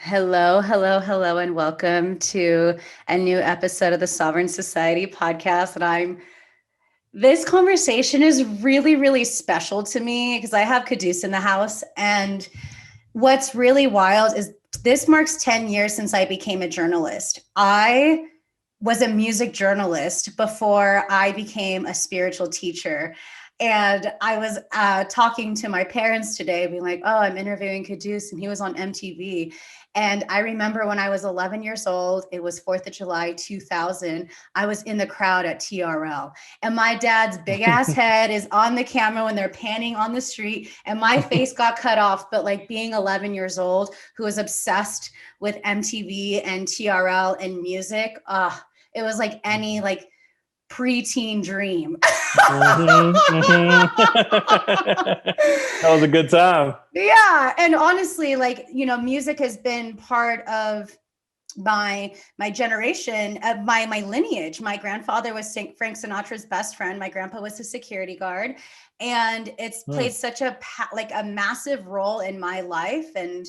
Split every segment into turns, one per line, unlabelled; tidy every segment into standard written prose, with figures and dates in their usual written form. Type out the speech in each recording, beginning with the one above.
Hello, hello, hello, and welcome to a new episode of the Sovereign Society podcast. This conversation is really, really special to me because I have Quddus in the house. And what's really wild is this marks 10 years since I became a journalist. I was a music journalist before I became a spiritual teacher. And I was talking to my parents today, being like, oh, I'm interviewing Quddus, and he was on MTV. And I remember when I was 11 years old, it was 4th of July, 2000. I was in the crowd at TRL. And my dad's big ass head is on the camera when they're panning on the street. And my face got cut off. But like being 11 years old, who was obsessed with MTV and TRL and music, it was like any preteen dream.
That was a good time.
Yeah. And honestly, music has been part of my generation, of my lineage. My grandfather was Frank Sinatra's best friend. My grandpa was a security guard, and it's played such a massive role in my life. And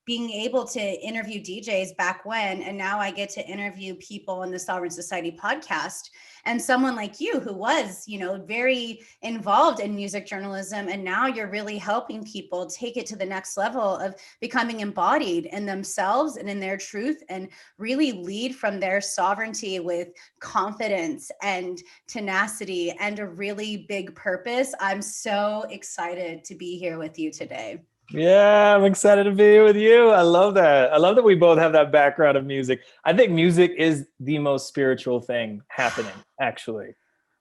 being able to interview DJs back when, and now I get to interview people on the Sovereign Society podcast, and someone like you who was, very involved in music journalism. And now you're really helping people take it to the next level of becoming embodied in themselves and in their truth, and really lead from their sovereignty with confidence and tenacity and a really big purpose. I'm so excited to be here with you today.
Yeah, I'm excited to be here with you. I love that. I love that we both have that background of music. I think music is the most spiritual thing happening, actually.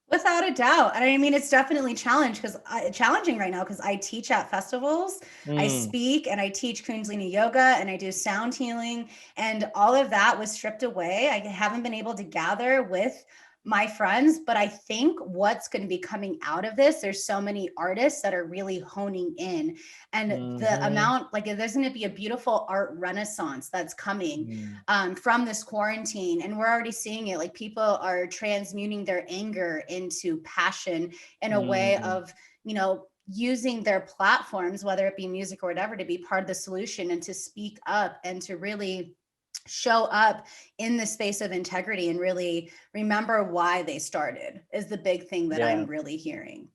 Without a doubt. I mean, it's definitely challenging right now because I teach at festivals, I speak, and I teach Kundalini yoga, and I do sound healing, and all of that was stripped away. I haven't been able to gather with my friends, but I think what's going to be coming out of this, there's so many artists that are really honing in, and the amount, there's going to be a beautiful art renaissance that's coming from this quarantine. And we're already seeing it. Like, people are transmuting their anger into passion in a way of, using their platforms, whether it be music or whatever, to be part of the solution and to speak up and to really show up in the space of integrity and really remember why they started is the big thing that I'm really hearing.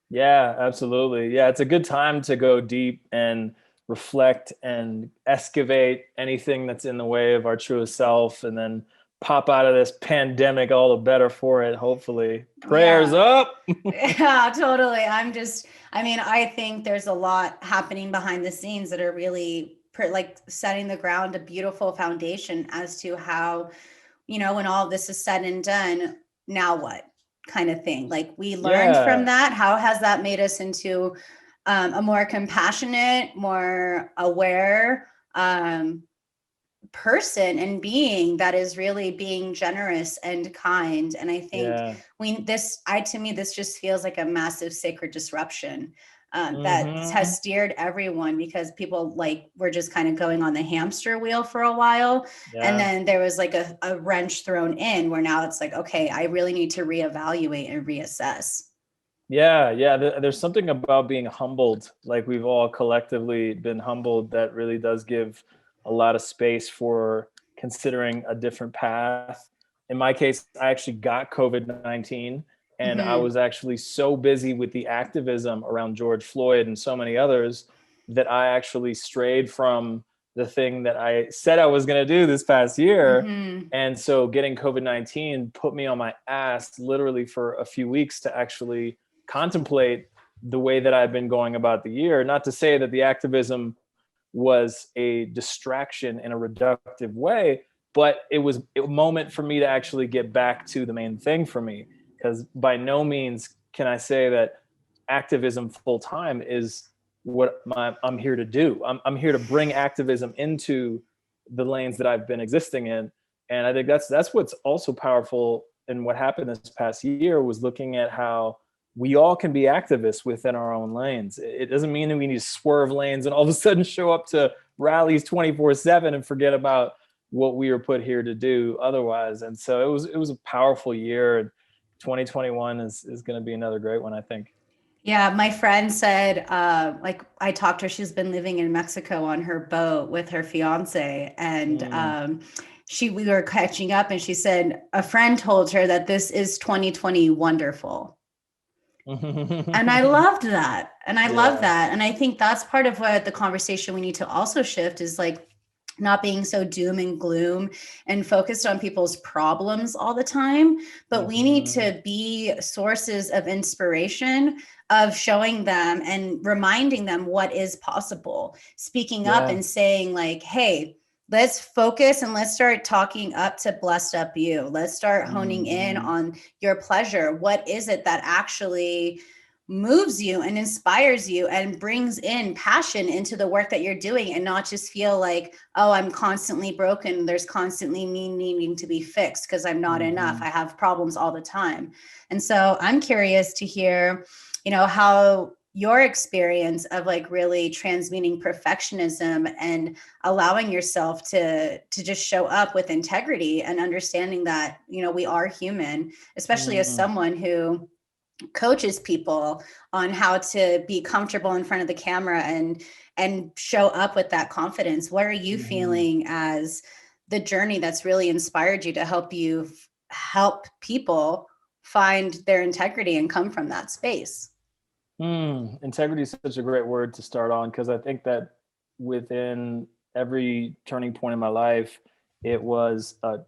Yeah, absolutely. Yeah, it's a good time to go deep and reflect and excavate anything that's in the way of our truest self, and then pop out of this pandemic all the better for it, hopefully. Prayers up.
Yeah, totally. I think there's a lot happening behind the scenes that are really setting the ground, a beautiful foundation as to how, when all this is said and done, now what kind of thing. Like, we learned from that. How has that made us into a more compassionate, more aware person and being that is really being generous and kind? And I think to me, this just feels like a massive sacred disruption that has steered everyone, because people were just kind of going on the hamster wheel for a while. And then there was a wrench thrown in where now it's okay, I really need to reevaluate and reassess.
Yeah. There's something about being humbled, like we've all collectively been humbled, that really does give a lot of space for considering a different path. In my case, I actually got COVID-19, and I was actually so busy with the activism around George Floyd and so many others that I actually strayed from the thing that I said I was going to do this past year. And so getting COVID-19 put me on my ass literally for a few weeks to actually contemplate the way that I've been going about the year. Not to say that the activism was a distraction in a reductive way, but it was a moment for me to actually get back to the main thing for me. Because by no means can I say that activism full time is what I'm here to do. I'm here to bring activism into the lanes that I've been existing in. And I think that's what's also powerful in what happened this past year, was looking at how we all can be activists within our own lanes. It doesn't mean that we need to swerve lanes and all of a sudden show up to rallies 24/7 and forget about what we were put here to do otherwise. And so it was a powerful year. 2021 is going to be another great one, I think.
Yeah, my friend said, like I talked to her, she's been living in Mexico on her boat with her fiance, and
Mm.
we were catching up, and she said a friend told her that this is 2020 wonderful. And I loved that. And I love
Yeah.
that. And I think that's part of what the conversation we need to also shift is like not being so doom and gloom and focused on people's problems all the time, but we need
Hmm.
to be sources of inspiration, of showing them and reminding them what is possible, speaking up
Yeah.
and saying like, hey, let's focus and let's start talking up to blessed up you. Let's start honing in
Hmm.
on your pleasure. What is it that actually moves you and inspires you and brings in passion into the work that you're doing, and not just feel like, oh, I'm constantly broken, there's constantly me needing to be fixed because I'm not enough,
Hmm.
I have problems all the time. And so I'm curious to hear, how your experience of like really transmuting perfectionism and allowing yourself to just show up with integrity and understanding that we are human, especially as
Hmm.
someone who coaches people on how to be comfortable in front of the camera and show up with that confidence. What are you
Hmm.
feeling as the journey that's really inspired you to help people find their integrity and come from that space?
Integrity is such a great word to start on, because I think that within every turning point in my life, it was a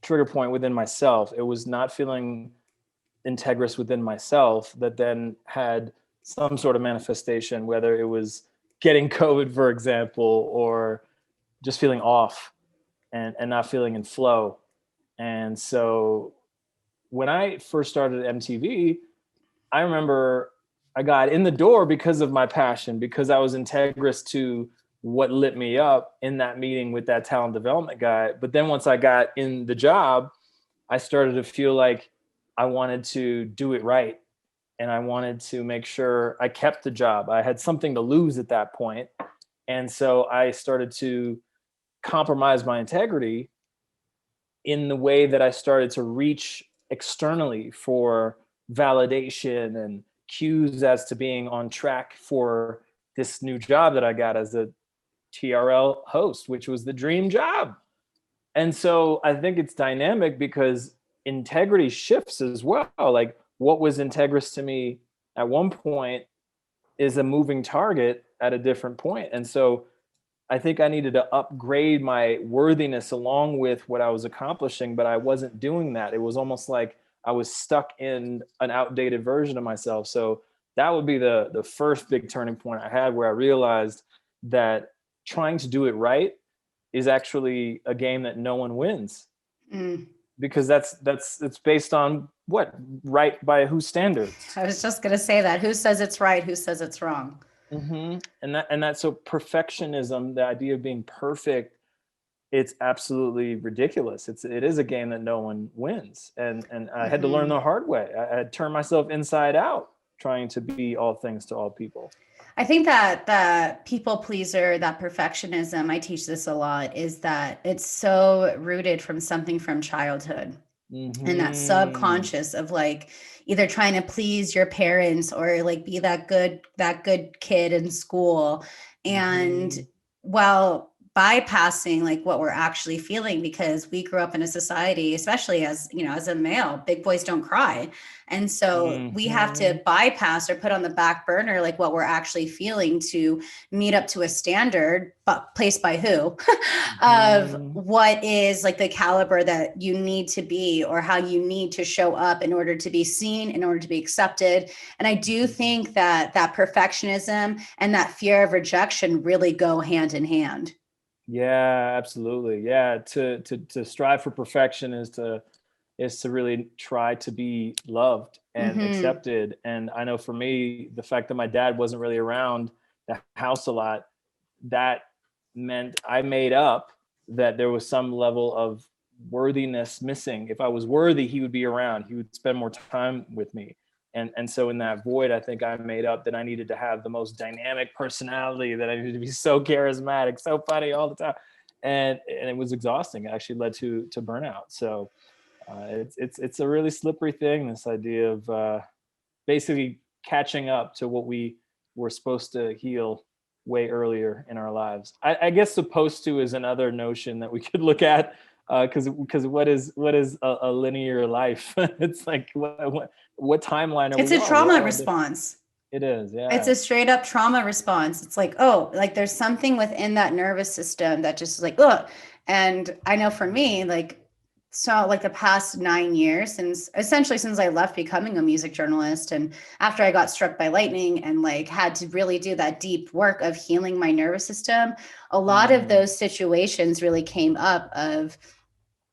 trigger point within myself. It was not feeling integrous within myself that then had some sort of manifestation, whether it was getting COVID, for example, or just feeling off and not feeling in flow. And so when I first started at MTV, I remember I got in the door because of my passion, because I was integrous to what lit me up in that meeting with that talent development guy. But then once I got in the job, I started to feel like I wanted to do it right. And I wanted to make sure I kept the job. I had something to lose at that point. And so I started to compromise my integrity in the way that I started to reach externally for validation and cues as to being on track for this new job that I got as a TRL host, which was the dream job. And so I think it's dynamic because integrity shifts as well. Like what was integrous to me at one point is a moving target at a different point. And so I think I needed to upgrade my worthiness along with what I was accomplishing, but I wasn't doing that. It was almost like I was stuck in an outdated version of myself. So that would be the first big turning point I had, where I realized that trying to do it right is actually a game that no one wins,
Mm.
because that's it's based on what, right by whose standards.
I was just going to say that. Who says it's right? Who says it's wrong?
And that so perfectionism, the idea of being perfect, it's absolutely ridiculous. It is a game that no one wins, and I had to learn
Hmm.
the hard way. I had turned myself inside out trying to be all things to all people.
I think that the people pleaser, that perfectionism, I teach this a lot, is that it's so rooted from something from childhood, and that
Hmm.
subconscious of like either trying to please your parents or like be that good kid in school. And
Hmm.
while bypassing like what we're actually feeling, because we grew up in a society, especially as as a male, big boys don't cry. And so we have
Hmm.
to bypass or put on the back burner like what we're actually feeling to meet up to a standard, but placed by who, of
Hmm.
what is like the caliber that you need to be or how you need to show up in order to be seen, in order to be accepted. And I do think that that perfectionism and that fear of rejection really go hand in hand.
Yeah, absolutely. Yeah, to strive for perfection is to really try to be loved and
Mm-hmm.
accepted. And I know for me, the fact that my dad wasn't really around the house a lot, that meant I made up that there was some level of worthiness missing. If I was worthy, he would be around. He would spend more time with me. And so in that void, I think I made up that I needed to have the most dynamic personality, that I needed to be so charismatic, so funny all the time. And it was exhausting. It actually led to burnout. So it's a really slippery thing, this idea of basically catching up to what we were supposed to heal way earlier in our lives. I guess supposed to is another notion that we could look at, because what is a linear life? It's like what timeline are
It's
we
a
on? We're
trauma
all different.
response.
It is,
It's
yeah.
a straight up trauma response. It's like, oh, like there's something within that nervous system that just is like, ugh. And I know for me, like, so like the past 9 years, since I left becoming a music journalist, and after I got struck by lightning and like had to really do that deep work of healing my nervous system, a lot of
Mm,
those situations really came up of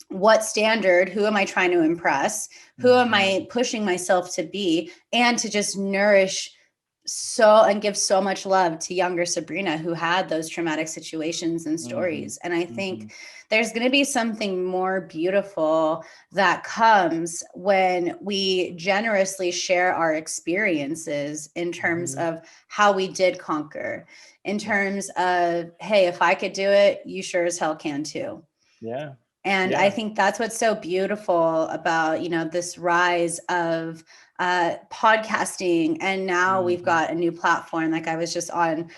what standard, who am I trying to impress, who am
mhm,
I pushing myself to be, and to just nourish so and give so much love to younger Sabrina, who had those traumatic situations and
mhm,
stories. And I
mhm,
think there's going to be something more beautiful that comes when we generously share our experiences in terms
mhm.
of how we did conquer, in
Yeah,
terms of, hey, if I could do it, you sure as hell can too.
yeah,
And I
yeah.
think that's what's so beautiful about, this rise of podcasting. And now we've
Mhm.
got a new platform. Like I was just on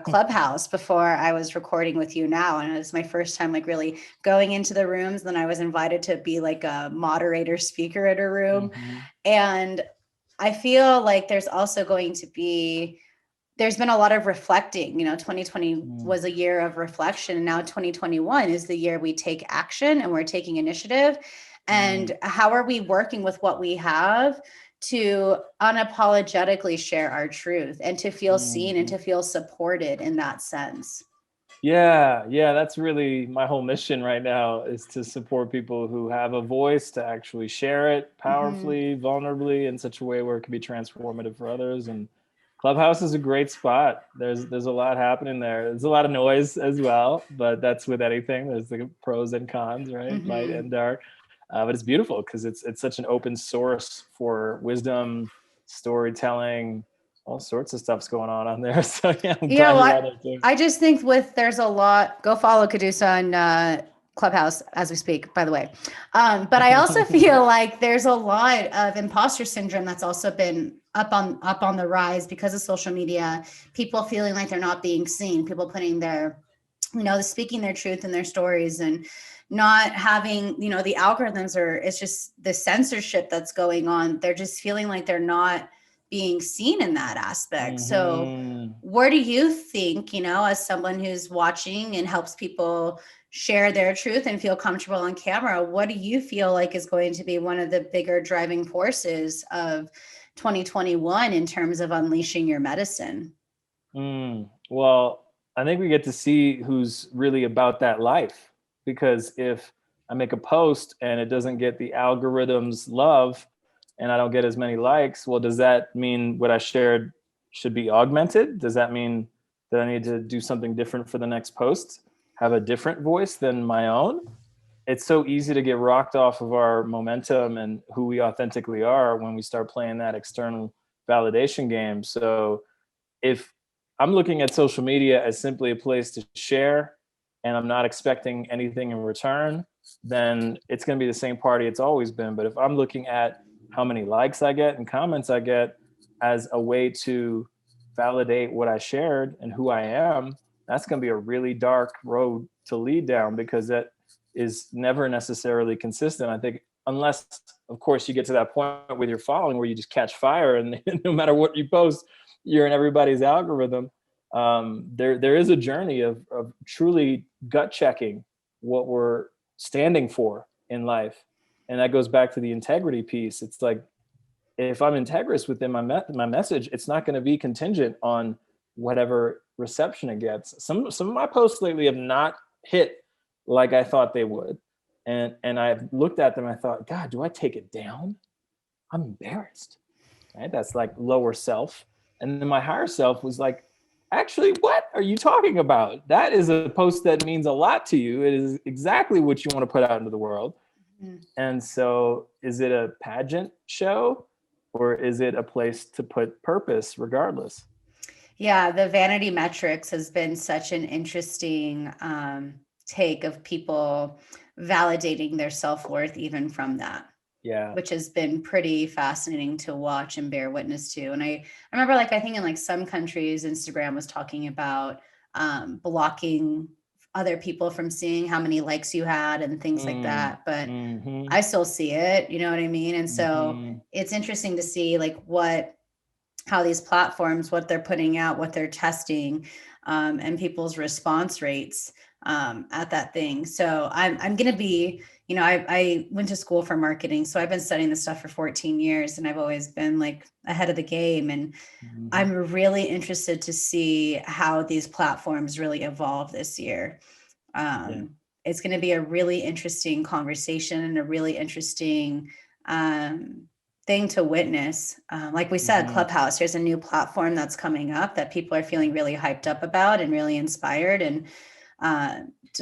Clubhouse before I was recording with you now. And it was my first time like really going into the rooms. Then I was invited to be like a moderator speaker at a room.
Mhm.
And I feel like there's been a lot of reflecting. 2020
Mm,
was a year of reflection, and now 2021 is the year we take action and we're taking initiative.
mm,
And how are we working with what we have to unapologetically share our truth and to feel seen and
mhm.
to feel supported in that sense?
Yeah, yeah, that's really my whole mission right now, is to support people who have a voice to actually share it
Mm-hmm.
powerfully, vulnerably, in such a way where it can be transformative for others. And Clubhouse is a great spot. There's a lot happening there. There's a lot of noise as well, but that's with anything. There's the pros and cons, right? Light
Mm-hmm.
and dark. But it's beautiful because it's such an open source for wisdom, storytelling, all sorts of stuff's going on there. So yeah, I'm
Yeah,
glad
well,
you're on there too.
I just think there's a lot. Go follow Quddus on Clubhouse as we speak, by the way. But I also feel like there's a lot of imposter syndrome that's also been up on the rise because of social media. People feeling like they're not being seen. People putting their, speaking their truth in their stories and not having, the algorithms, or it's just the censorship that's going on. They're just feeling like they're not being seen in that aspect. So
Mhm.
where do you think, as someone who's watching and helps people share their truth and feel comfortable on camera, what do you feel like is going to be one of the bigger driving forces of 2021 in terms of unleashing your medicine?
Well, I think we get to see who's really about that life, because if I make a post and it doesn't get the algorithm's love and I don't get as many likes, well, does that mean what I shared should be augmented? Does that mean that I need to do something different for the next post? Have a different voice than my own? It's so easy to get rocked off of our momentum and who we authentically are when we start playing that external validation game. So if I'm looking at social media as simply a place to share and I'm not expecting anything in return, then it's going to be the same party it's always been. But if I'm looking at how many likes I get and comments I get as a way to validate what I shared and who I am, that's going to be a really dark road to lead down, because that is never necessarily consistent. I think, unless, of course, you get to that point with your following where you just catch fire and no matter what you post, you're in everybody's algorithm. There is a journey of truly gut checking what we're standing for in life, and that goes back to the integrity piece. It's like, if I'm integrous within my message, it's not going to be contingent on whatever reception it gets. Some of my posts lately have not hit like I thought they would, and I've looked at them. I thought, God, do I take it down? I'm embarrassed. Right? That's like lower self. And then my higher self was like, actually, what are you talking about? That is a post that means a lot to you. It is exactly what you want to put out into the world.
Mhm.
And so, is it a pageant show, or is it a place to put purpose regardless?
Yeah, the Vanity Metrics has been such an interesting take of people validating their self worth even from that.
Yeah.
which has been pretty fascinating to watch and bear witness to. And I remember, like, I think in like some countries, Instagram was talking about blocking other people from seeing how many likes you had and things like that. But
Mm-hmm.
I still see it, you know what I mean? And so
Mm-hmm.
it's interesting to see like how these platforms, what they're putting out, what they're testing, and people's response rates at that thing. So I'm going to be, you know, I went to school for marketing, so I've been studying this stuff for 14 years, and I've always been like ahead of the game. And
Mm-hmm.
I'm really interested to see how these platforms really evolve this year.
Yeah.
It's going to be a really interesting conversation and a really interesting thing to witness. Like we said,
Mm-hmm.
Clubhouse, there's a new platform that's coming up that people are feeling really hyped up about and really inspired. And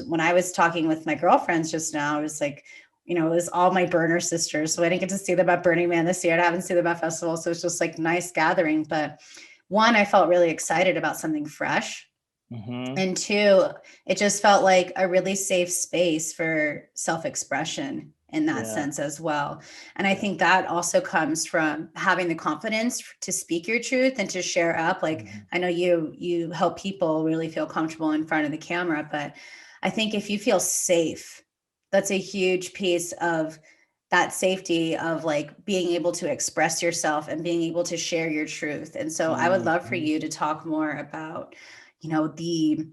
when I was talking with my girlfriends just now, it was like, you know, it was all my burner sisters. So I didn't get to see them at Burning Man this year. I haven't seen them at festival. So it's just like nice gathering. But one, I felt really excited about something fresh.
Mm-hmm.
And two, it just felt like a really safe space for self-expression in that
Yeah.
sense as well. And I think that also comes from having the confidence to speak your truth and to share up. Like,
Mm-hmm.
I know you help people really feel comfortable in front of the camera, but I think if you feel safe, that's a huge piece of that safety of like being able to express yourself and being able to share your truth. And so I would love for
Mm-hmm.
you to talk more about, you know, the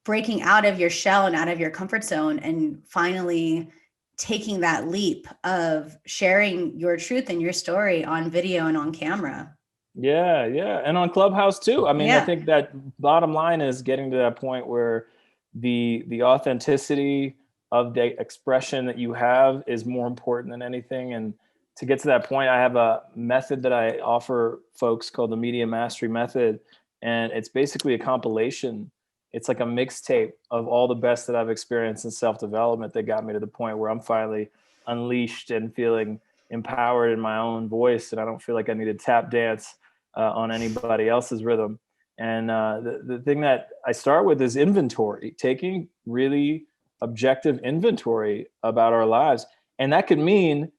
breaking out of your shell and out of your comfort zone and finally taking that leap of sharing your truth and your story on video and on camera.
Yeah, yeah. And on Clubhouse too. I mean, I
Yeah.
think that bottom line is getting to that point where the authenticity of the expression that you have is more important than anything. And to get to that point, I have a method that I offer folks called the Media Mastery Method. And it's basically a compilation. It's like a mixtape of all the best that I've experienced in self-development that got me to the point where I'm finally unleashed and feeling empowered in my own voice. And I don't feel like I need to tap dance on anybody else's rhythm. And the thing that I start with is inventory, taking really objective inventory about our lives. And that could mean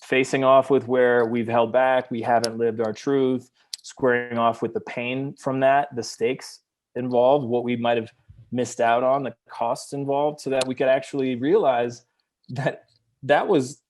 facing off with where we've held back, we haven't lived our truth, squaring off with the pain from that, the stakes involved, what we might have missed out on, the costs involved, so that we could actually realize that that was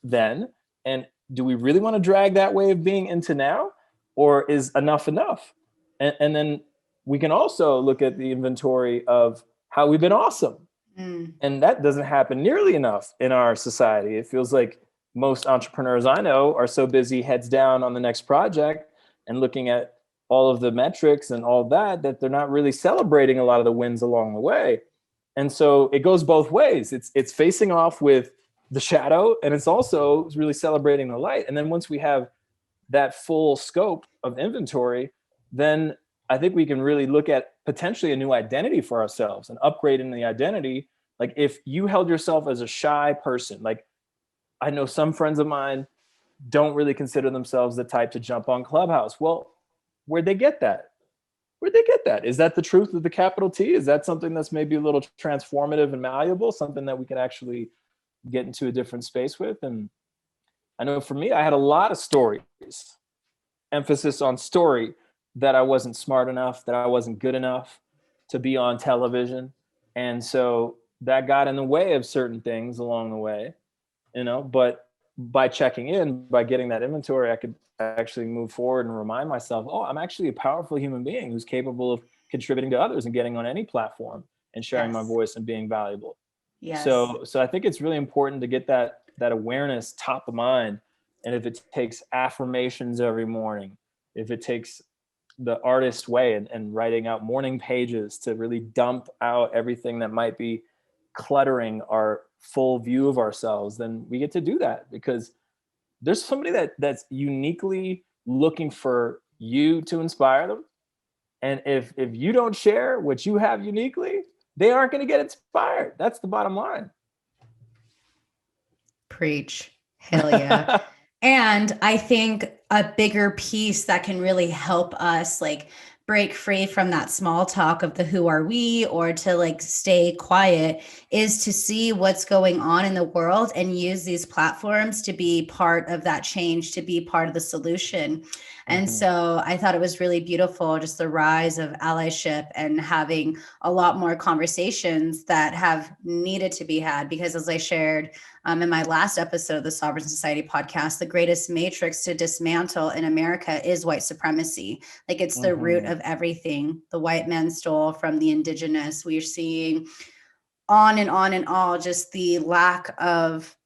then. And do we really want to drag that way of being into now? Or is enough enough? And then we can also look at the inventory of how we've been awesome. And that doesn't happen nearly enough in our society. It feels like most entrepreneurs I know are so busy heads down on the next project and looking at all of the metrics and all that, that they're not really celebrating a lot of the wins along the way. And so it goes both ways. It's facing off with the shadow, and it's also really celebrating the light. And then once we have that full scope of inventory, then I think we can really look at potentially a new identity for ourselves and upgrade in the identity. Like if you held yourself as a shy person, like I know some friends of mine don't really consider themselves the type to jump on Clubhouse. Well, where'd they get that? Where'd they get that? Is that the truth with the capital T? Is that something that's maybe a little transformative and malleable, something that we can actually get into a different space with? And I know for me, I had a lot of stories, emphasis on story, that I wasn't smart enough, that I wasn't good enough to be on television. And so that got in the way of certain things along the way, but by checking in, by getting that inventory, I could actually move forward and remind myself, oh, I'm actually a powerful human being who's capable of contributing to others and getting on any platform and sharing my
Yes.
voice and being valuable.
Yes.
So I think it's really important to get that awareness top of mind. And if it takes affirmations every morning, if it takes the artist way and writing out morning pages to really dump out everything that might be cluttering our full view of ourselves, then we get to do that, because there's somebody that's uniquely looking for you to inspire them. And if you don't share what you have uniquely, they aren't going to get inspired. That's the bottom line.
Preach. Hell yeah. And I think a bigger piece that can really help us like break free from that small talk of the who are we, or to like stay quiet, is to see what's going on in the world and use these platforms to be part of that change, to be part of the solution. And so I thought it was really beautiful, just the rise of allyship and having a lot more conversations that have needed to be had. Because as I shared in my last episode of the Sovereign Society podcast, the greatest matrix to dismantle in America is white supremacy. Like it's the root of everything. The white man stole from the indigenous. We're seeing on and on and all, just the lack of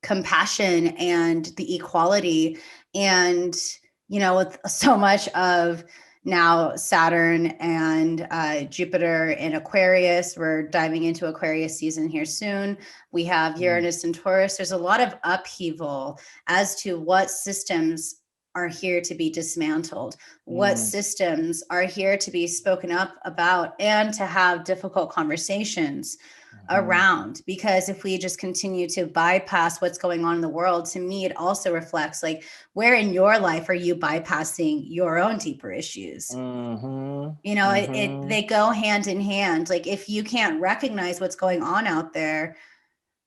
compassion and the equality. And, you know, with so much of now Saturn and Jupiter in Aquarius, we're diving into Aquarius season here soon. We have Uranus and Taurus. There's a lot of upheaval as to what systems are here to be dismantled, what systems are here to be spoken up about, and to have difficult conversations around. Because if we just continue to bypass what's going on in the world, to me, it also reflects like, where in your life are you bypassing your own deeper issues? You know, they go hand in hand. Like if you can't recognize what's going on out there,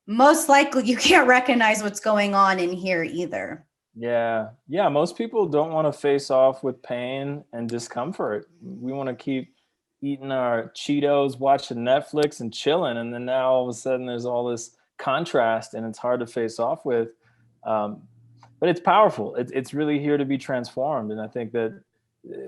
most likely you can't recognize what's going on in here either.
Yeah. Most people don't want to face off with pain and discomfort. We want to keep eating our Cheetos, watching Netflix and chilling. And then now all of a sudden there's all this contrast and it's hard to face off with. But it's powerful. It's really here to be transformed. And I think that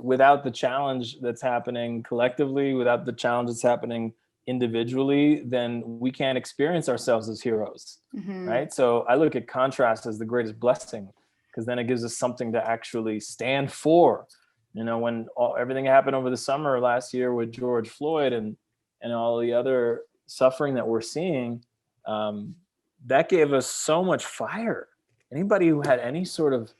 without the challenge that's happening collectively, without the challenge that's happening individually, then we can't experience ourselves as heroes. Right. So I look at contrast as the greatest blessing, because then it gives us something to actually stand for. You know, when everything happened over the summer last year with George Floyd and all the other suffering that we're seeing, that gave us so much fire. Anybody who had any sort of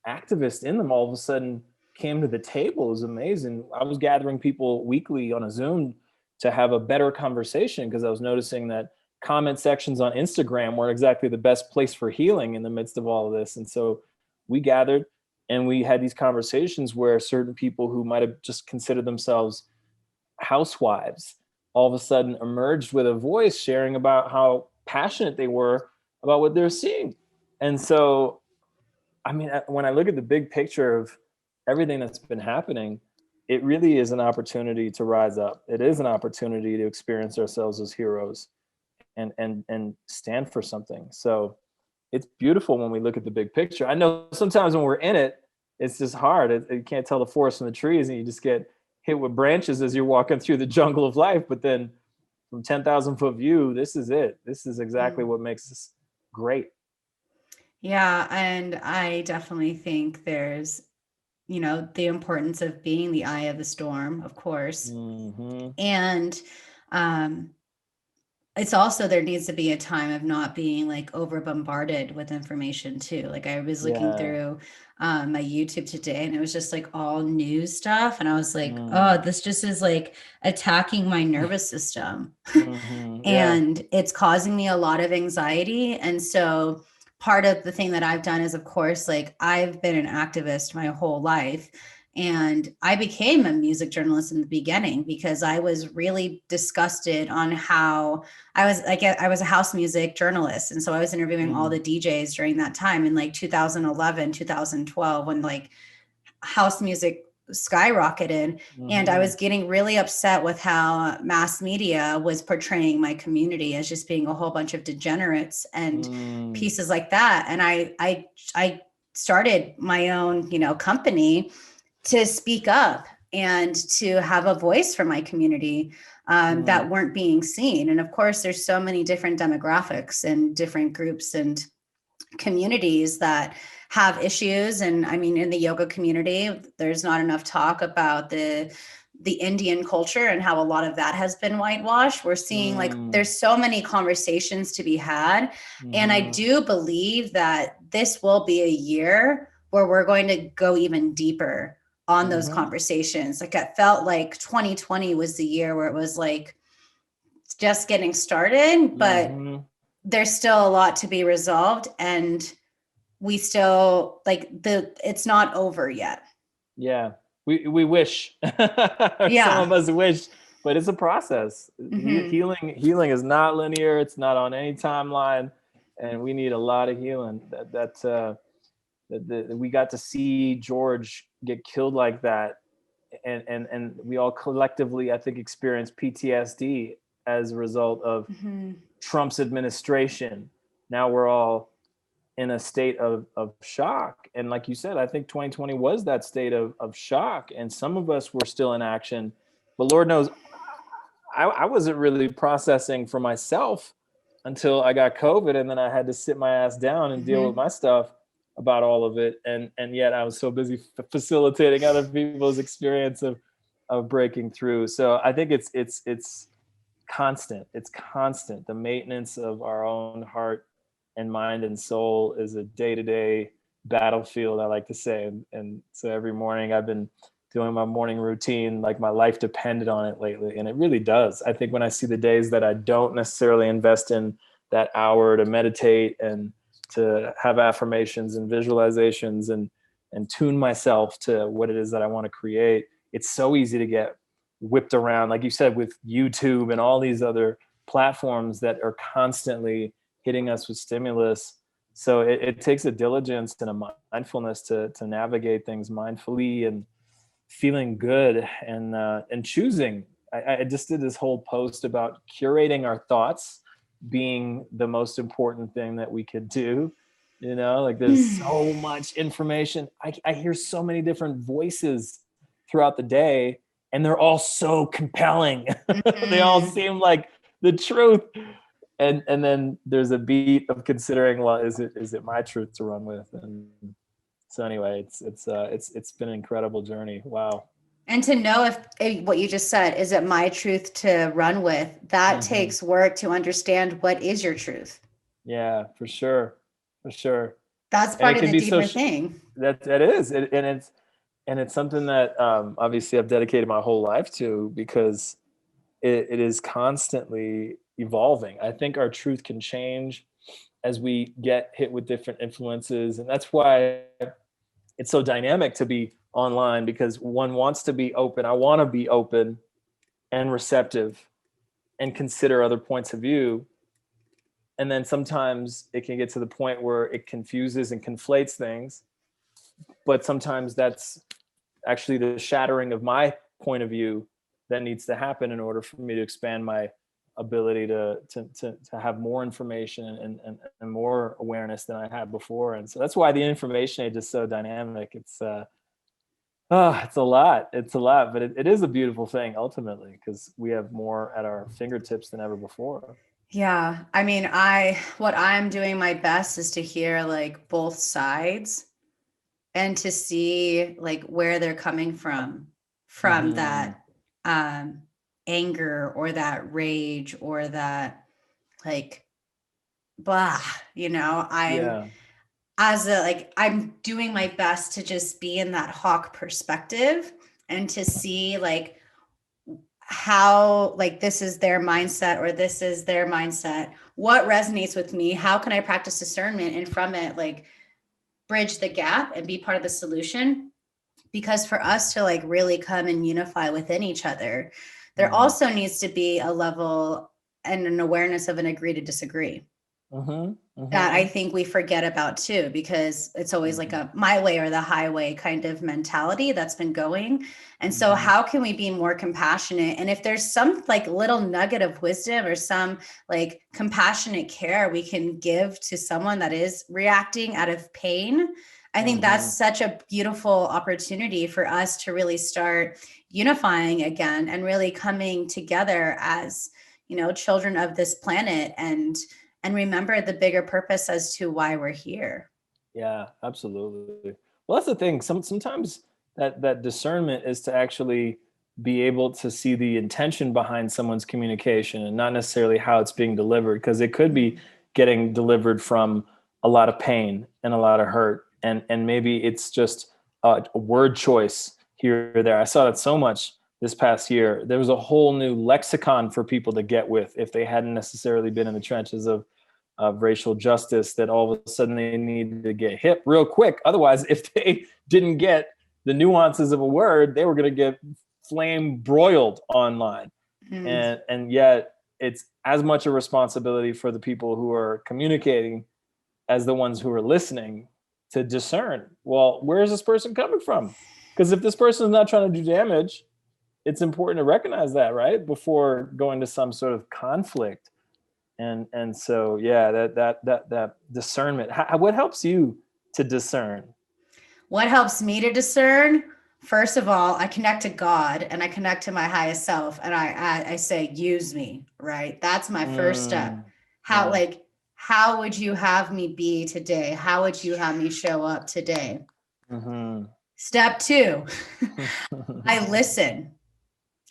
activist in them all of a sudden came to the table. It was amazing. I was gathering people weekly on a Zoom to have a better conversation, because I was noticing that comment sections on Instagram weren't exactly the best place for healing in the midst of all of this. And so we gathered and we had these conversations where certain people who might have just considered themselves housewives all of a sudden emerged with a voice sharing about how passionate they were about what they're seeing. And so, I mean, when I look at the big picture of everything that's been happening, it really is an opportunity to rise up. It is an opportunity to experience ourselves as heroes and stand for something. So it's beautiful when we look at the big picture. I know sometimes when we're in it, it's just hard. You can't tell the forest from the trees, and you just get hit with branches as you're walking through the jungle of life. But then from 10,000 foot view, this is it. This is exactly what makes this great.
Yeah. And I definitely think there's, you know, the importance of being the eye of the storm, of course. And it's also, there needs to be a time of not being like over bombarded with information too. Like I was looking through my YouTube today and it was just like all news stuff. And I was like, oh, this just is like attacking my nervous system. And it's causing me a lot of anxiety. And so part of the thing that I've done is, of course, like I've been an activist my whole life. And I became a music journalist in the beginning because I was really disgusted on how I was a house music journalist. And so I was interviewing all the DJs during that time in like 2011, 2012, when like house music skyrocketed. And I was getting really upset with how mass media was portraying my community as just being a whole bunch of degenerates and pieces like that. And I started my own, you know, company to speak up and to have a voice for my community that weren't being seen. And of course, there's so many different demographics and different groups and communities that have issues. And I mean, in the yoga community, there's not enough talk about the Indian culture and how a lot of that has been whitewashed. We're seeing like there's so many conversations to be had. And I do believe that this will be a year where we're going to go even deeper on those conversations. Like it felt like 2020 was the year where it was like just getting started, but there's still a lot to be resolved, and we still like it's not over yet.
Yeah. we wish, some of us wish, but it's a process. Healing is not linear. It's not on any timeline, and we need a lot of healing. That we got to see George get killed like that, and we all collectively, I think, experienced PTSD as a result of Trump's administration. Now we're all in a state of shock. And like you said, I think 2020 was that state of shock. And some of us were still in action, but Lord knows I wasn't really processing for myself until I got COVID. And then I had to sit my ass down and deal with my stuff about all of it. And yet I was so busy facilitating other people's experience of breaking through. So I think it's constant. It's constant. The maintenance of our own heart and mind and soul is a day-to-day battlefield, I like to say. And so every morning I've been doing my morning routine, like my life depended on it lately. And it really does. I think when I see the days that I don't necessarily invest in that hour to meditate and to have affirmations and visualizations and tune myself to what it is that I want to create, it's so easy to get whipped around, like you said, with YouTube and all these other platforms that are constantly hitting us with stimulus. So it takes a diligence and a mindfulness to navigate things mindfully and feeling good and choosing. I just did this whole post about curating our thoughts being the most important thing that we could do. You know, like there's so much information. I hear so many different voices throughout the day, and they're all so compelling. They all seem like the truth. And then there's a beat of considering, well, is it my truth to run with? And so anyway, it's been an incredible journey. Wow.
And to know if what you just said, is it my truth to run with? That takes work to understand what is your truth.
Yeah, for sure. For sure.
That's part of the deeper thing.
That is. And it's something that obviously I've dedicated my whole life to, because it is constantly evolving. I think our truth can change as we get hit with different influences. And that's why it's so dynamic to be online, because one wants to be open. I want to be open and receptive and consider other points of view. And then sometimes it can get to the point where it confuses and conflates things. But sometimes that's actually the shattering of my point of view that needs to happen in order for me to expand my ability to have more information and more awareness than I had before. And so that's why the information age is so dynamic. It's a lot, but it is a beautiful thing ultimately, because we have more at our fingertips than ever before.
Yeah. I mean, what I'm doing my best is to hear like both sides and to see like where they're coming from that anger or that rage or that like blah, I'm doing my best to just be in that hawk perspective and to see like how like this is their mindset or this is their mindset, what resonates with me, how can I practice discernment, and from it like bridge the gap and be part of the solution. Because for us to like really come and unify within each other, there also needs to be a level and an awareness of an agree to disagree. That I think we forget about too, because it's always like a my way or the highway kind of mentality that's been going. And so how can we be more compassionate? And if there's some like little nugget of wisdom or some like compassionate care we can give to someone that is reacting out of pain, I think that's such a beautiful opportunity for us to really start unifying again and really coming together as, children of this planet and remember the bigger purpose as to why we're here.
Yeah, absolutely. Well, that's the thing. Sometimes that discernment is to actually be able to see the intention behind someone's communication and not necessarily how it's being delivered, because it could be getting delivered from a lot of pain and a lot of hurt. And maybe it's just a word choice here or there. I saw that so much this past year. There was a whole new lexicon for people to get with if they hadn't necessarily been in the trenches of racial justice, that all of a sudden they needed to get hip real quick. Otherwise, if they didn't get the nuances of a word, they were going to get flame broiled online. And yet it's as much a responsibility for the people who are communicating as the ones who are listening to discern, well, where is this person coming from? Because if this person is not trying to do damage, it's important to recognize that, right, before going to some sort of conflict. And so, yeah, that discernment. What helps you to discern?
What helps me to discern? First of all, I connect to God and I connect to my highest self, and I say, use me, right? That's my first step. How would you have me be today? How would you have me show up today? Step 2, I listen.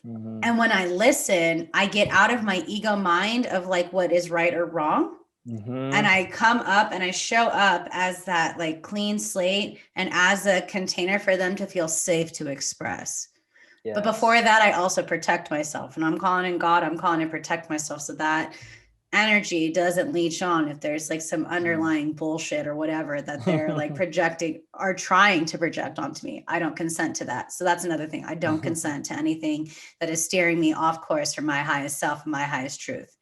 And when I listen, I get out of my ego mind of like what is right or wrong. And I come up and I show up as that like clean slate and as a container for them to feel safe to express. Yes. But before that, I also protect myself, and I'm calling in God. I'm calling to protect myself so that energy doesn't leech on if there's like some underlying bullshit or whatever that they're like projecting or trying to project onto me. I don't consent to that. So that's another thing. I don't consent to anything that is steering me off course from my highest self and my highest truth.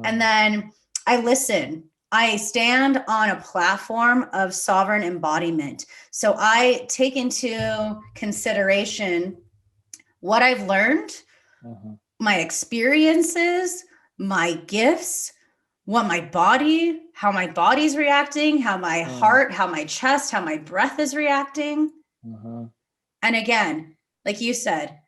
And then I listen. I stand on a platform of sovereign embodiment. So I take into consideration what I've learned, my experiences, my gifts, how my body's reacting, how my heart, how my chest, how my breath is reacting. And again, like you said,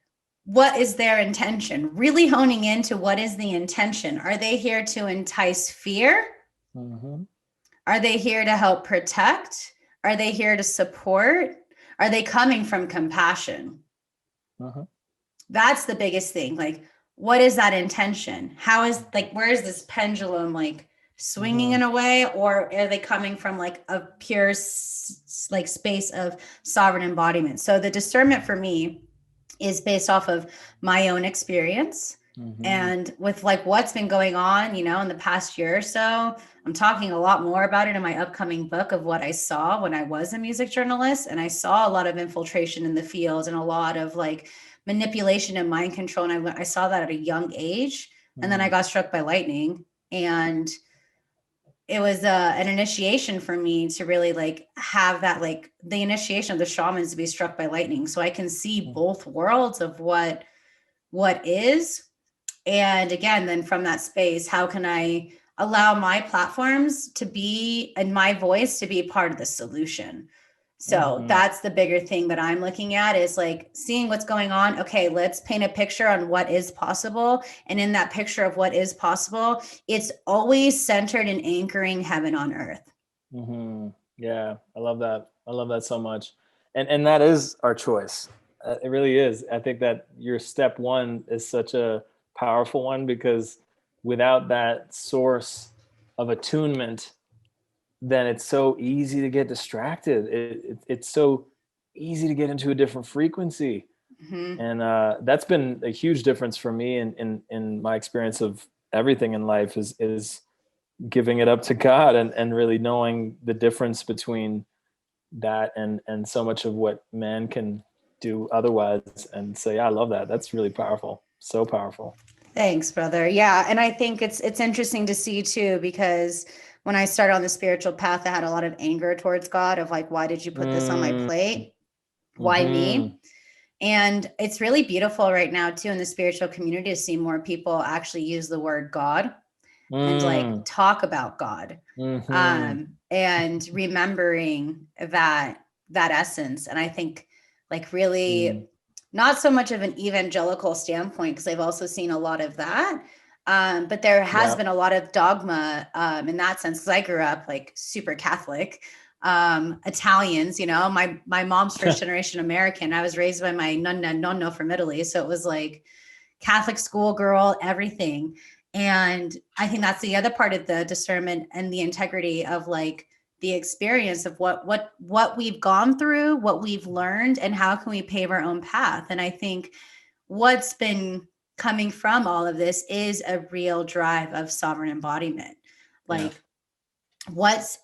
what is their intention? Really honing into what is the intention. Are they here to entice fear? Are they here to help protect? Are they here to support? Are they coming from compassion? That's the biggest thing. Like, what is that intention? How is like, where is this pendulum like swinging in a way? Or are they coming from like a pure like space of sovereign embodiment? So the discernment for me is based off of my own experience and with like what's been going on, in the past year or so. I'm talking a lot more about it in my upcoming book of what I saw when I was a music journalist. And I saw a lot of infiltration in the field and a lot of like manipulation and mind control. And I saw that at a young age. And then I got struck by lightning. And it was an initiation for me to really like have that, like the initiation of the shamans to be struck by lightning. So I can see both worlds of what is. And again, then from that space, how can I allow my platforms to be and my voice to be part of the solution? So that's the bigger thing that I'm looking at is like seeing what's going on. Okay, let's paint a picture on what is possible. And in that picture of what is possible, it's always centered in anchoring heaven on earth.
Yeah, I love that. I love that so much. And that is our choice. It really is. I think that your step 1 is such a powerful one, because without that source of attunement, then it's so easy to get distracted. It's so easy to get into a different frequency. And that's been a huge difference for me in my experience of everything in life is giving it up to God and really knowing the difference between that and so much of what man can do otherwise. And so, yeah, I love that. That's really powerful. So powerful.
Thanks, brother. Yeah. And I think it's interesting to see too, because when I started on the spiritual path, I had a lot of anger towards God of like, why did you put this on my plate? Why me? And it's really beautiful right now too in the spiritual community to see more people actually use the word God and like talk about God, and remembering that essence. And I think like really not so much of an evangelical standpoint, because I've also seen a lot of that. But there has been a lot of dogma in that sense, because I grew up like super Catholic, Italians, my mom's first generation American. I was raised by my nonno from Italy. So it was like Catholic schoolgirl, everything. And I think that's the other part of the discernment and the integrity of like the experience of what we've gone through, what we've learned, and how can we pave our own path. And I think what's been coming from all of this is a real drive of sovereign embodiment. Like what's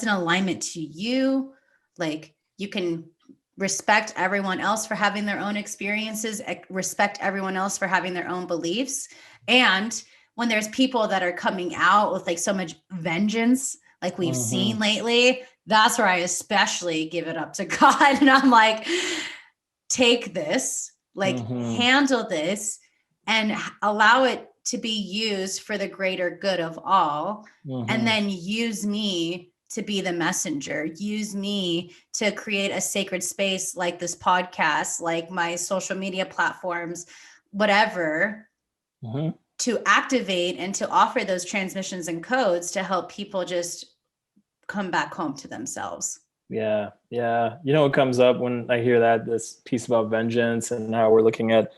in alignment to you? Like you can respect everyone else for having their own experiences, respect everyone else for having their own beliefs. And when there's people that are coming out with like so much vengeance, like we've seen lately, that's where I especially give it up to God. And I'm like, take this, like handle this and allow it to be used for the greater good of all. And then use me to be the messenger, use me to create a sacred space like this podcast, like my social media platforms, whatever, to activate and to offer those transmissions and codes to help people just come back home to themselves.
Yeah. Yeah. You know what comes up when I hear that, this piece about vengeance and how we're looking at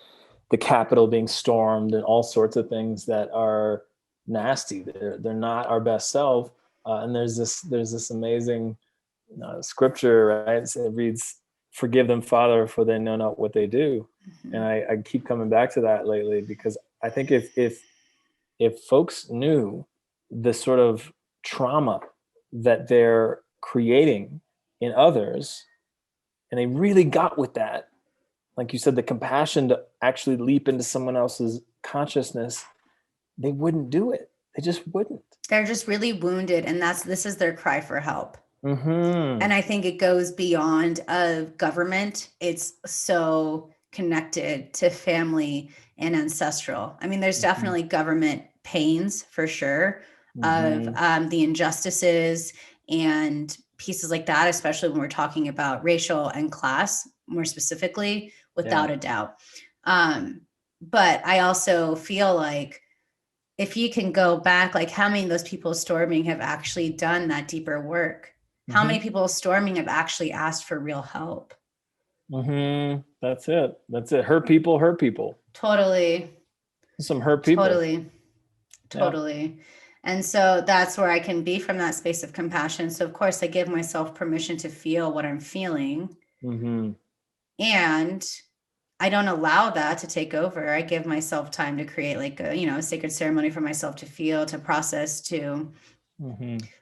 the Capitol being stormed and all sorts of things that are nasty. They're not our best self. And there's this amazing scripture, right? It reads, "Forgive them, Father, for they know not what they do." And I keep coming back to that lately, because I think if folks knew the sort of trauma that they're creating in others, and they really got with that, like you said, the compassion to actually leap into someone else's consciousness, they wouldn't do it. They just wouldn't.
They're just really wounded, and this is their cry for help.
Mm-hmm.
And I think it goes beyond government. It's so connected to family and ancestral. I mean, there's definitely government pains for sure of the injustices and pieces like that, especially when we're talking about racial and class more specifically, without a doubt. But I also feel like if you can go back, like how many of those people storming have actually done that deeper work? How many people storming have actually asked for real help?
That's it. That's it. Hurt people.
Totally.
Some hurt people.
Totally. Yeah. And so that's where I can be from that space of compassion. So of course I give myself permission to feel what I'm feeling. And I don't allow that to take over. I give myself time to create like a sacred ceremony for myself to feel, to process, to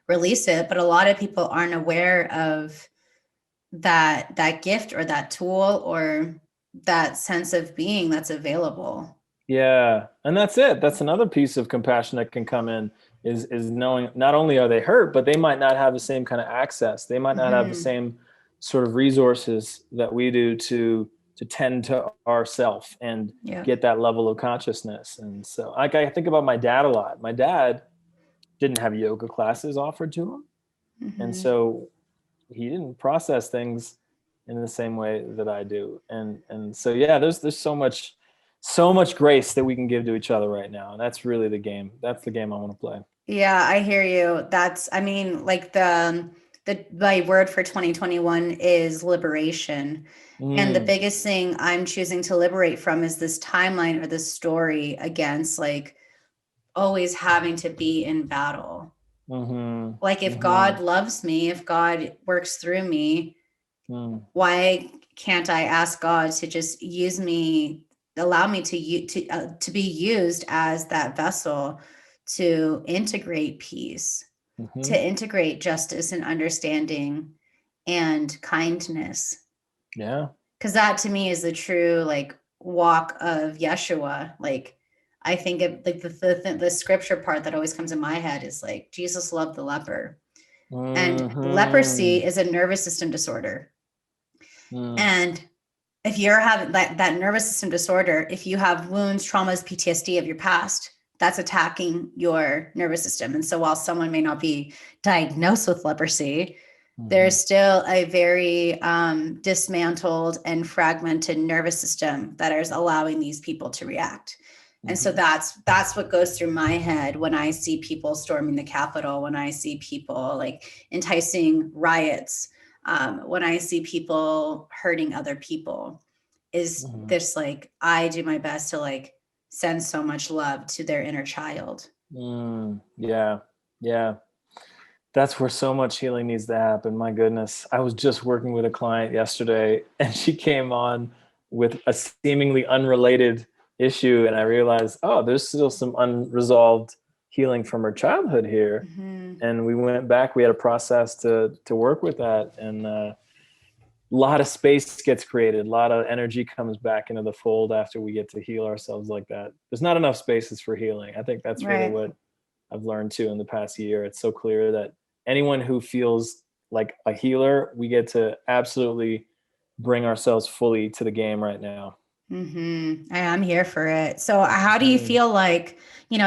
release it. But a lot of people aren't aware of that gift or that tool or that sense of being that's available.
Yeah. And that's it. That's another piece of compassion that can come in is knowing not only are they hurt, but they might not have the same kind of access. They might not have the same sort of resources that we do to tend to ourself and get that level of consciousness. And so I think about my dad a lot. My dad didn't have yoga classes offered to him. And so he didn't process things in the same way that I do. And so, yeah, there's so much grace that we can give to each other right now. And that's really the game. That's the game I want to play.
Yeah, I hear you. Like my word for 2021 is liberation. And the biggest thing I'm choosing to liberate from is this timeline or this story against like always having to be in battle. Like if God loves me, if God works through me, why can't I ask God to just use me, allow me to be used as that vessel to integrate peace, to integrate justice and understanding and kindness.
Yeah.
Because that to me is the true like walk of Yeshua. Like I think it, like the scripture part that always comes in my head is like Jesus loved the leper. And leprosy is a nervous system disorder. And if you're having that nervous system disorder, if you have wounds, traumas, PTSD of your past, that's attacking your nervous system. And so while someone may not be diagnosed with leprosy, there's still a very dismantled and fragmented nervous system that is allowing these people to react. And so that's what goes through my head when I see people storming the Capitol, when I see people like enticing riots, when I see people hurting other people, is this like, I do my best to like send so much love to their inner child.
Yeah. That's where so much healing needs to happen. My goodness. I was just working with a client yesterday and she came on with a seemingly unrelated issue. And I realized, there's still some unresolved healing from her childhood here. And we went back, we had a process to work with that. And lot of space gets created, a lot of energy comes back into the fold after we get to heal ourselves like that. There's not enough spaces for healing. I think that's really
Right.
what I've learned too in the past year. It's so clear that anyone who feels like a healer, we get to absolutely bring ourselves fully to the game right now.
I'm here for it. So how do you
Mm.
feel like,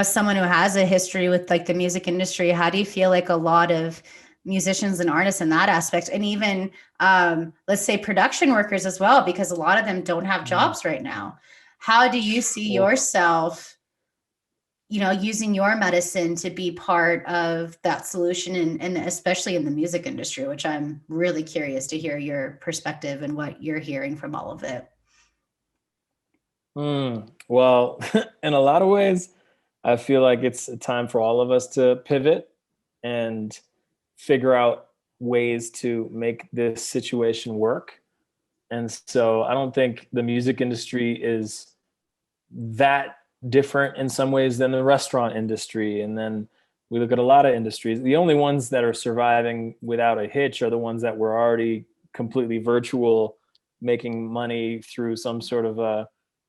someone who has a history with like the music industry, how do you feel like a lot of musicians and artists in that aspect, and even let's say production workers as well, because a lot of them don't have jobs right now. How do you see yourself, using your medicine to be part of that solution, and especially in the music industry, which I'm really curious to hear your perspective and what you're hearing from all of it.
Well, in a lot of ways, I feel like it's a time for all of us to pivot and figure out ways to make this situation work. And so I don't think the music industry is that different in some ways than the restaurant industry. And then we look at a lot of industries. The only ones that are surviving without a hitch are the ones that were already completely virtual, making money through some sort of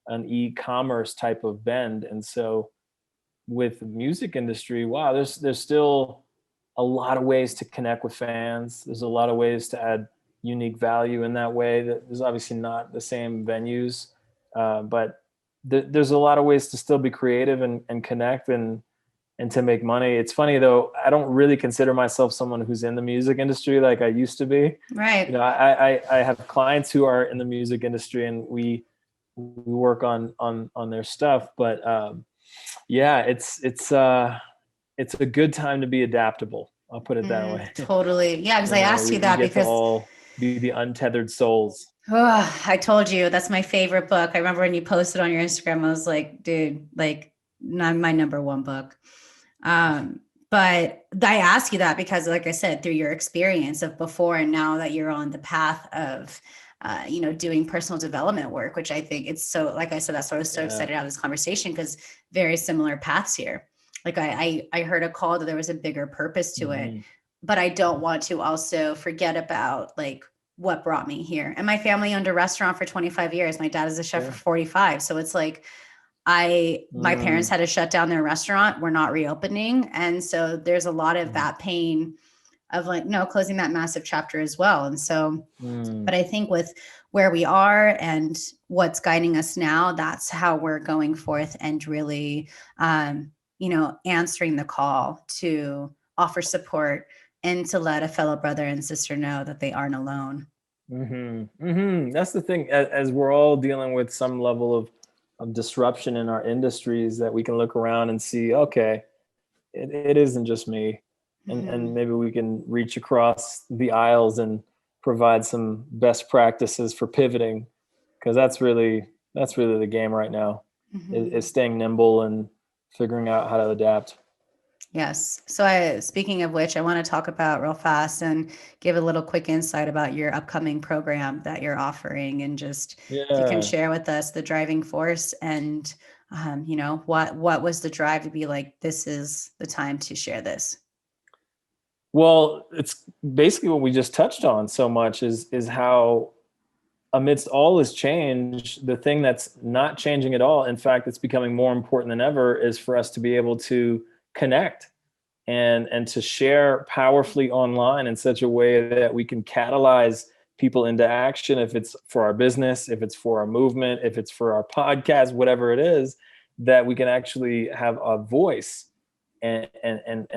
an e-commerce type of bend. And so with the music industry, wow, there's still a lot of ways to connect with fans. There's a lot of ways to add unique value in that way. There's obviously not the same venues, but there's a lot of ways to still be creative and connect and to make money. It's funny though, I don't really consider myself someone who's in the music industry like I used to be.
Right.
I have clients who are in the music industry, and we work on their stuff. But yeah, it's a good time to be adaptable. I'll put it that way.
Totally. Yeah, because I asked you
We
that
get to
because
all be the untethered souls.
I told you that's my favorite book. I remember when you posted on your Instagram, I was like, dude, like not my number one book. But I ask you that because, like I said, through your experience of before and now that you're on the path of, doing personal development work, which I think it's so, like I said, that's why I was so excited to have this conversation, because very similar paths here. Like I heard a call that there was a bigger purpose to it, but I don't want to also forget about like what brought me here. And my family owned a restaurant for 25 years. My dad is a chef for 45. So it's like, my parents had to shut down their restaurant. We're not reopening. And so there's a lot of that pain of like, no, closing that massive chapter as well. And so, but I think with where we are and what's guiding us now, that's how we're going forth and really, answering the call to offer support and to let a fellow brother and sister know that they aren't alone.
That's the thing. As we're all dealing with some level of disruption in our industries, that we can look around and see, okay, it isn't just me. And maybe we can reach across the aisles and provide some best practices for pivoting, because that's really the game right now, is staying nimble and figuring out how to adapt.
Yes. So speaking of which, I want to talk about real fast and give a little quick insight about your upcoming program that you're offering, and just if you can share with us the driving force and, what was the drive to be like, this is the time to share this.
Well, it's basically what we just touched on so much, is how amidst all this change, the thing that's not changing at all, in fact, it's becoming more important than ever, is for us to be able to connect and to share powerfully online in such a way that we can catalyze people into action. If it's for our business, if it's for our movement, if it's for our podcast, whatever it is, that we can actually have a voice and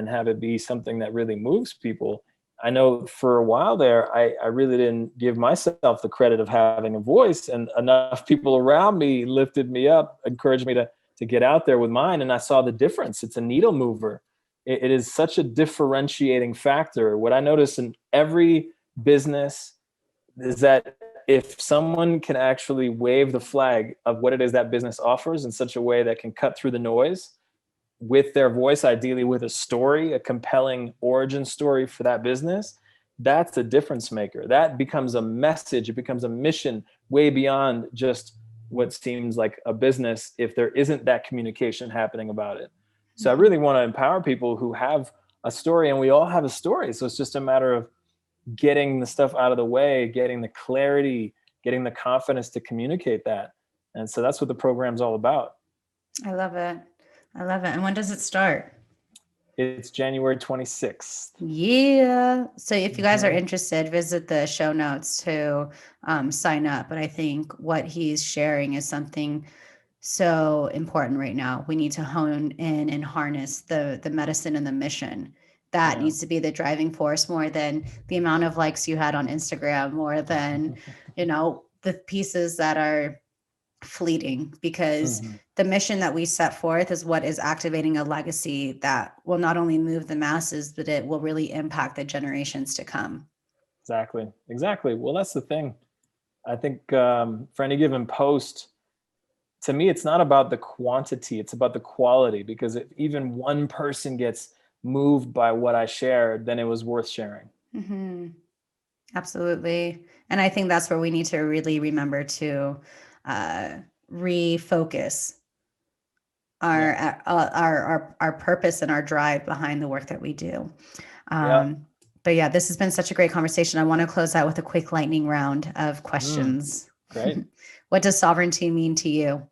have it be something that really moves people. I know for a while there, I really didn't give myself the credit of having a voice, and enough people around me lifted me up, encouraged me to get out there with mine. And I saw the difference. It's a needle mover. It is such a differentiating factor. What I notice in every business is that if someone can actually wave the flag of what it is that business offers in such a way that can cut through the noise with their voice, ideally with a story, a compelling origin story for that business, that's a difference maker. That becomes a message. It becomes a mission way beyond just what seems like a business if there isn't that communication happening about it. So I really want to empower people who have a story, and we all have a story. So it's just a matter of getting the stuff out of the way, getting the clarity, getting the confidence to communicate that. And so that's what the program's all about.
I love it. I love it. And when does it start?
It's January 26th.
Yeah. So if you guys are interested, visit the show notes to sign up. But I think what he's sharing is something so important right now. We need to hone in and harness the medicine and the mission. That needs to be the driving force more than the amount of likes you had on Instagram, more than, the pieces that are fleeting, because the mission that we set forth is what is activating a legacy that will not only move the masses, but it will really impact the generations to come.
Exactly. Well, that's the thing. I think for any given post, to me, it's not about the quantity, it's about the quality, because if even one person gets moved by what I shared, then it was worth sharing.
Mm-hmm. Absolutely. And I think that's where we need to really remember to refocus our purpose and our drive behind the work that we do. But yeah, this has been such a great conversation. I want to close out with a quick lightning round of questions.
Great.
What does sovereignty mean to you?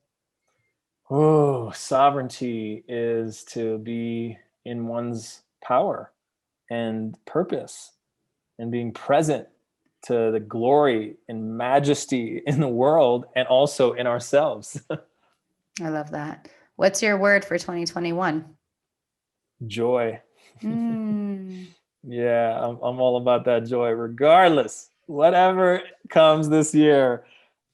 Oh, sovereignty is to be in one's power and purpose and being present to the glory and majesty in the world and also in ourselves.
I love that. What's your word for 2021?
Joy. Yeah, I'm all about that joy, regardless, whatever comes this year.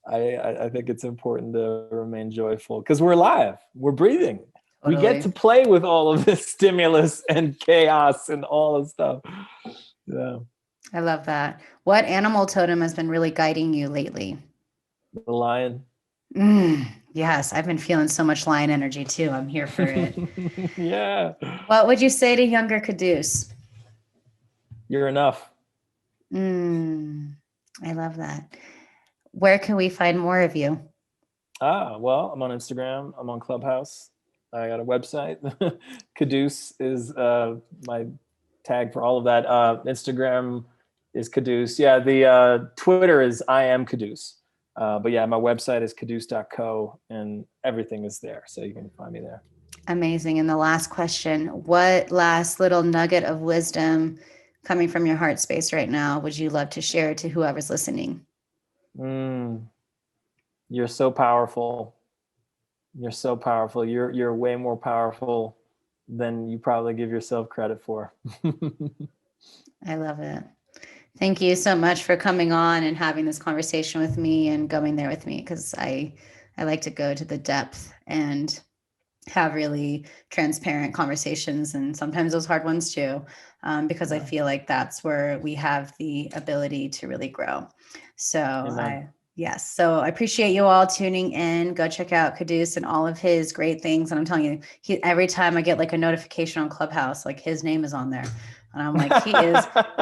I think it's important to remain joyful because we're alive, we're breathing. Totally. We get to play with all of this stimulus and chaos and all this stuff. Yeah.
I love that. What animal totem has been really guiding you lately?
The lion.
Yes, I've been feeling so much lion energy too. I'm here for it.
Yeah.
What would you say to younger Quddus?
You're enough.
I love that. Where can we find more of you?
Well, I'm on Instagram. I'm on Clubhouse. I got a website. Quddus is my tag for all of that. Instagram is Quddus. Yeah, the Twitter is I am Quddus. But yeah, my website is QuddusDiscern and everything is there. So you can find me there.
Amazing. And the last question, what last little nugget of wisdom coming from your heart space right now would you love to share to whoever's listening?
You're so powerful. You're so powerful. You're way more powerful than you probably give yourself credit for.
I love it. Thank you so much for coming on and having this conversation with me and going there with me, because I like to go to the depth and have really transparent conversations, and sometimes those hard ones too, because I feel like that's where we have the ability to really grow. So Yes. So I appreciate you all tuning in. Go check out Quddus and all of his great things. And I'm telling you, every time I get like a notification on Clubhouse, like his name is on there. And I'm like,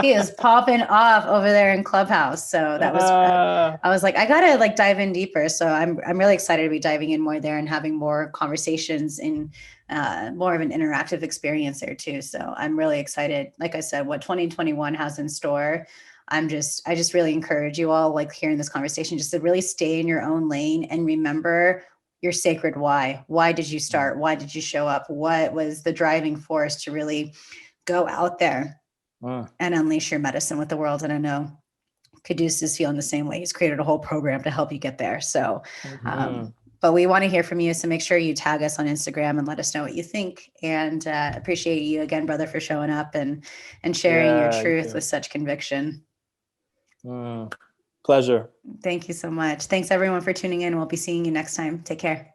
he is popping off over there in Clubhouse. So that was, I was like, I gotta like dive in deeper. So I'm really excited to be diving in more there and having more conversations in more of an interactive experience there too. So I'm really excited. Like I said, what 2021 has in store. I just really encourage you all, like hearing this conversation, just to really stay in your own lane and remember your sacred why. Why did you start? Why did you show up? What was the driving force to really go out there and unleash your medicine with the world? And I know Quddus is feeling the same way. He's created a whole program to help you get there. So, but we want to hear from you. So make sure you tag us on Instagram and let us know what you think. And appreciate you again, brother, for showing up and sharing your truth with such conviction.
Pleasure.
Thank you so much. Thanks everyone for tuning in. We'll be seeing you next time. Take care.